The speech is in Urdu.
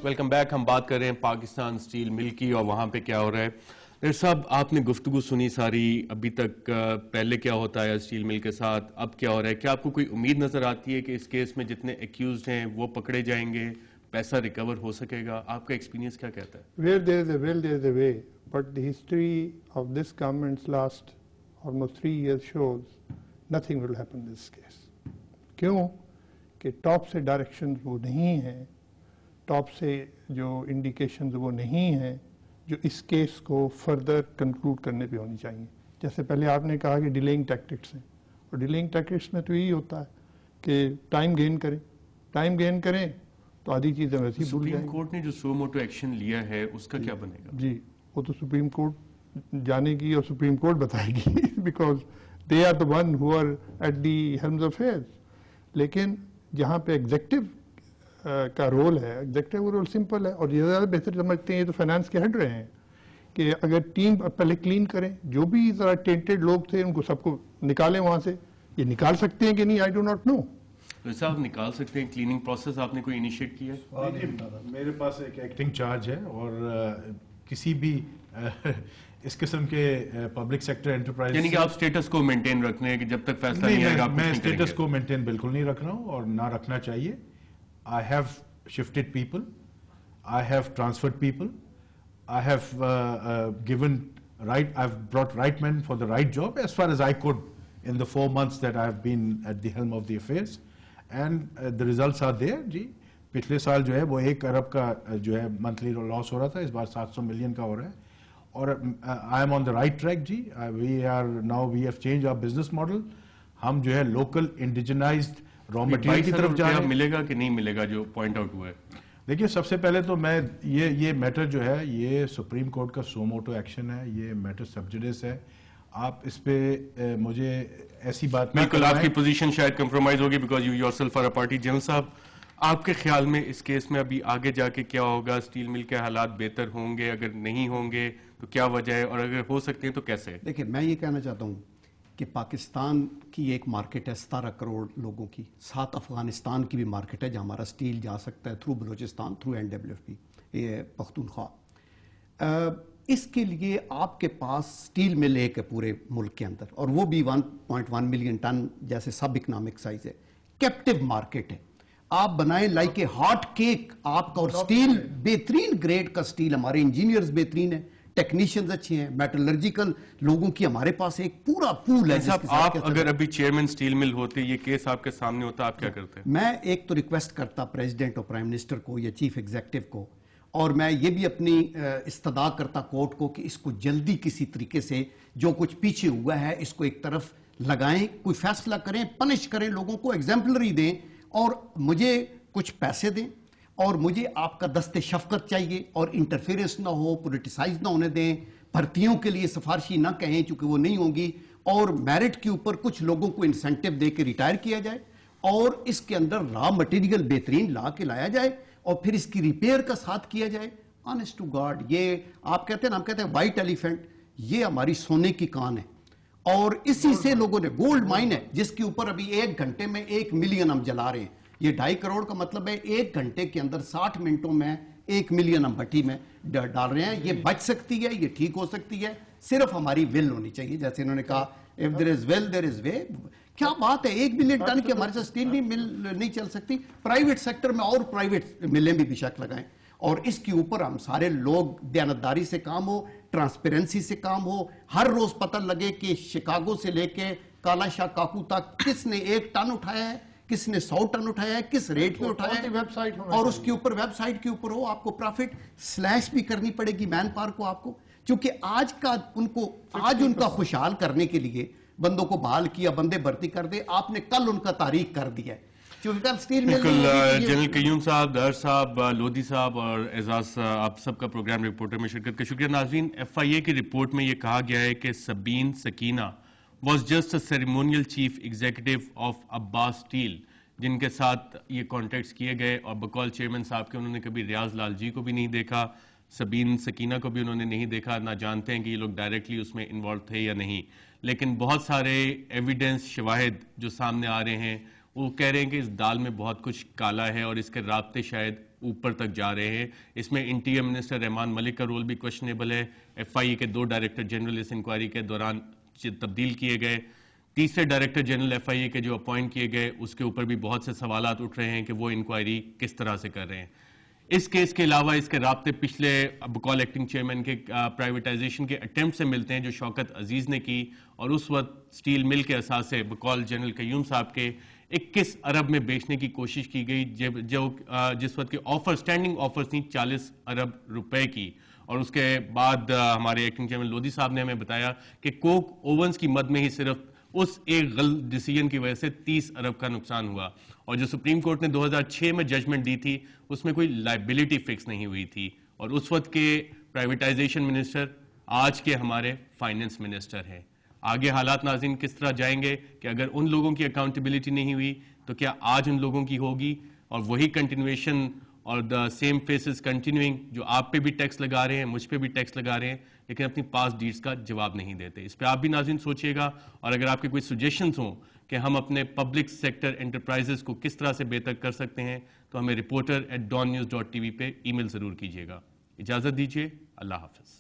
Welcome back. ہم بات کر رہے ہیں پاکستان سٹیل مل کی اور وہاں پہ کیا ہو رہا ہے. ڈاکٹر صاحب آپ نے گفتگو سنی ساری ابھی تک, پہلے کیا ہوتا ہے سٹیل مل کے ساتھ, اب کیا ہو رہا ہے, کیا آپ کو کوئی امید نظر آتی ہے کہ اس کیس میں جتنے ایکیوزڈ ہیں وہ پکڑے جائیں گے, پیسہ ریکور ہو سکے گا؟ آپ کا ایکسپیرینس کیا کہتا ہے؟ Where there is a will, there is a way. But the history of this government's last almost 3 years shows nothing will happen in this case. کیوں کہ ٹاپ سے ڈائریکشنز وہ نہیں ہیں, ٹاپ سے جو انڈیکیشنز وہ نہیں ہیں جو اس کیس کو فردر کنکلوڈ کرنے پہ ہونی چاہیے. جیسے پہلے آپ نے کہا کہ ڈیلیئنگ ٹیکٹکس ہیں, اور ڈیلیئنگ ٹیکٹکس میں تو یہی ہوتا ہے کہ ٹائم گین کریں تو آدھی چیزیں ویسی بھول جائیں. سپریم کورٹ نے جو سو موٹو ایکشن لیا ہے اس کا کیا بنے گا؟ جی وہ تو سپریم کورٹ جانے گی اور سپریم کورٹ بتائے گی because they are the one who are at the helms of affairs. لیکن جہاں پہ ایگزیکٹو کا رول ہے, ایگزیکٹو رول سمپل ہے, اور یہ زیادہ بہتر سمجھتے ہیں, یہ تو فائنانس کے ہیڈ رہے ہیں, کہ اگر ٹیم پہلے کلین کریں, جو بھی ذرا ٹینٹڈ لوگ تھے ان کو سب کو نکالیں وہاں سے. یہ نکال سکتے ہیں کہ نہیں, آئی ڈو ناٹ نو. ویسے آپ نکال سکتے ہیں, کلیننگ پروسیس آپ نے کوئی انیشیٹ کیا ہے؟ میرے پاس ایک ایکٹنگ چارج ہے, اور کسی بھی اس قسم کے پبلک سیکٹر انٹرپرائز, یعنی کہ آپ سٹیٹس کو مینٹین رکھنے ہیں کہ جب تک فیصلہ نہیں آئے گا آپ میں سٹیٹس کو مینٹین بالکل نہیں رکھ رہا ہوں, اور نہ رکھنا چاہیے. I have shifted people, I have transferred people, I have I've brought right men for the right job as far as I could in the 4 months that I have been at the helm of the affairs, and the results are there. جی پچھلے سال جو ہے وہ 1 ارب کا جو ہے منتھلی لاس ہو رہا تھا, اس بار 700 ملین کا ہو رہا ہے, اور I am on the right track. G we have changed our business model. ہم جو ہے لوکل انڈیجنائزڈ را مٹیریل کی طرف جا رہے ہیں. ملے گا کہ نہیں ملے گا جو پوائنٹ آؤٹ ہوا ہے؟ دیکھیے سب سے پہلے تو میں یہ میٹر جو ہے یہ سپریم کورٹ کا سو موٹو ایکشن ہے, یہ میٹر سب جوڈیس ہے. آپ اس پہ مجھے ایسی بات بالکل آپ کی پوزیشن شاید کمپرومائز ہوگی because you yourself are a party. General صاحب آپ کے خیال میں اس کیس میں ابھی آگے جا کے کیا ہوگا؟ سٹیل مل کے حالات بہتر ہوں گے؟ اگر نہیں ہوں گے تو کیا وجہ ہے, اور اگر ہو سکتے ہیں تو کیسے؟ دیکھیں میں یہ کہنا چاہتا ہوں کہ پاکستان کی ایک مارکیٹ ہے 17 کروڑ لوگوں کی, ساتھ افغانستان کی بھی مارکیٹ ہے جہاں ہمارا سٹیل جا سکتا ہے تھرو بلوچستان, تھرو NWFP یہ پختونخوا. اس کے لیے آپ کے پاس سٹیل مل ایک ہے پورے ملک کے اندر, اور وہ بھی 1.1 ملین ٹن جیسے سب اکنامک سائز ہے. کیپٹیو مارکیٹ ہے, آپ بنائیں لائک اے ہاٹ کیک آپ کا, اور سٹیل بہترین گریڈ کا سٹیل, ہمارے انجینئرز بہترین ہیں, ٹیکنیشینز اچھے ہیں, میٹلرجیکل لوگوں کی ہمارے پاس ایک پورا پول ہے. آپ اگر ابھی چیئرمین سٹیل مل ہوتے, یہ کیس آپ کے سامنے ہوتا, آپ کیا کرتے؟ میں ایک تو ریکویسٹ کرتا پریزیڈنٹ اور پرائم منسٹر کو یا چیف ایگزیکٹو کو, اور میں یہ بھی اپنی استدعا کرتا کورٹ کو کہ اس کو جلدی کسی طریقے سے جو کچھ پیچھے ہوا ہے اس کو ایک طرف لگائیں, کوئی فیصلہ کریں, پنش کریں, لوگوں کو ایگزامپلری دیں, اور مجھے کچھ پیسے دیں, اور مجھے آپ کا دست شفقت چاہیے, اور انٹرفیئرنس نہ ہو, پولیٹیسائز نہ ہونے دیں, بھرتیوں کے لیے سفارشی نہ کہیں چونکہ وہ نہیں ہوں گی, اور میرٹ کے اوپر کچھ لوگوں کو انسینٹیو دے کے ریٹائر کیا جائے, اور اس کے اندر را مٹیریل بہترین لا کے لایا جائے, اور پھر اس کی ریپیئر کا ساتھ کیا جائے. آنیسٹ ٹو گاڈ, یہ آپ کہتے ہیں نا, ہم کہتے ہیں وائٹ ایلیفینٹ, یہ ہماری سونے کی کان ہے, اور اسی سے لوگوں نے گولڈ مائن ہے جس کے اوپر ابھی 1 گھنٹے میں 1 ملین ہم جلا رہے ہیں. یہ 2.5 کروڑ کا مطلب ہے 1 گھنٹے کے اندر 60 منٹوں میں 1 ملین ہم بھٹی میں ڈال رہے ہیں. یہ بچ سکتی ہے, یہ ٹھیک ہو سکتی ہے, صرف ہماری ول ہونی چاہیے. جیسے انہوں نے کہا if there is will there is way. کیا بات ہے, 1 ملین ٹن کی ہمارے ساتھ سٹیل بھی مل نہیں چل سکتی. پرائیویٹ سیکٹر میں اور پرائیویٹ ملیں بھی بیشک لگائیں, اور اس کے اوپر ہم سارے لوگ دیانتداری سے کام ہو, ٹرانسپیرنسی سے کام ہو, ہر روز پتہ لگے کہ شکاگو سے لے کے کالا شاہ کاکو تک کس نے 1 ٹن اٹھایا ہے, کس نے 100 ٹن اٹھایا ہے, کس ریٹ پہ اٹھایا ہے, اور اس کے اوپر ویب سائٹ کے اوپر ہو. آپ کو پروفٹ سلیش بھی کرنی پڑے گی مین پاور کو آپ کو, کیونکہ آج ان کا خوشحال کرنے کے لیے بندوں کو بحال کیا, بندے بھرتی کر دے, آپ نے کل ان کا تاریخ کر دیا ہے. بالکل. جنرل قیوم صاحب, در صاحب, لودھی صاحب اور اعزاز, آپ سب کا پروگرام رپورٹر میں شرکت کا شکریہ. ناظرین, FIA کی رپورٹ میں یہ کہا گیا ہے کہ سبین Sakina was just a ceremonial chief executive of Abbas Steel, جن کے ساتھ یہ کانٹیکٹس کیے گئے, اور بقول چیئرمین صاحب کے انہوں نے کبھی ریاض لال جی کو بھی نہیں دیکھا, سبین سکینہ کو بھی انہوں نے نہیں دیکھا, نہ جانتے ہیں کہ یہ لوگ ڈائریکٹلی اس میں انوالو تھے یا نہیں. لیکن بہت سارے ایویڈنس, شواہد جو سامنے آ رہے ہیں وہ کہہ رہے ہیں کہ اس دال میں بہت کچھ کالا ہے اور اس کے رابطے شاید اوپر تک جا رہے ہیں. اس میں انٹیریئر منسٹر رحمان ملک کا رول بھی کوشچنیبل ہے. ایف آئی اے کے 2 ڈائریکٹر جنرل اس انکوائری کے دوران تبدیل کیے گئے. تیسرے ڈائریکٹر جنرل ایف آئی اے کے جو اپوائنٹ کیے گئے اس کے اوپر بھی بہت سے سوالات اٹھ رہے ہیں کہ وہ انکوائری کس طرح سے کر رہے ہیں. اس کیس کے علاوہ اس کے رابطے پچھلے بقول ایکٹنگ چیئرمین کے پرائیویٹائزیشن کے اٹیمپٹ سے ملتے ہیں جو شوکت عزیز نے کی, اور اس وقت سٹیل مل کے اثاثے بقول جنرل قیوم صاحب کے 21 ارب میں بیچنے کی کوشش کی گئی, جس وقت کے آفر اسٹینڈنگ آفرز تھیں 40 ارب روپے کی. اور اس کے بعد ہمارے ایکٹنگ چیئرمین لودھی صاحب نے ہمیں بتایا کہ کوک اوونز کی مد میں ہی صرف اس ایک غلط ڈیسیجن کی وجہ سے 30 ارب کا نقصان ہوا, اور جو سپریم کورٹ نے 2006 میں ججمنٹ دی تھی اس میں کوئی لائبلٹی فکس نہیں ہوئی تھی. اور اس وقت کے پرائیویٹائزیشن منسٹر آج کے ہمارے فائننس منسٹر ہیں. آگے حالات ناظرین کس طرح جائیں گے کہ اگر ان لوگوں کی اکاؤنٹیبلٹی نہیں ہوئی تو کیا آج ان لوگوں کی ہوگی, اور وہی کنٹینویشن اور دا سیم فیسز کنٹینیوئنگ جو آپ پہ بھی ٹیکس لگا رہے ہیں, مجھ پہ بھی ٹیکس لگا رہے ہیں, لیکن اپنی پاس ڈیٹس کا جواب نہیں دیتے. اس پہ آپ بھی ناظرین سوچیے گا, اور اگر آپ کے کوئی سجیشنز ہوں کہ ہم اپنے پبلک سیکٹر انٹرپرائزز کو کس طرح سے بہتر کر سکتے ہیں تو ہمیں reporter@dawnnews.tv پہ ای میل ضرور کیجیے گا. اجازت دیجیے, اللہ حافظ.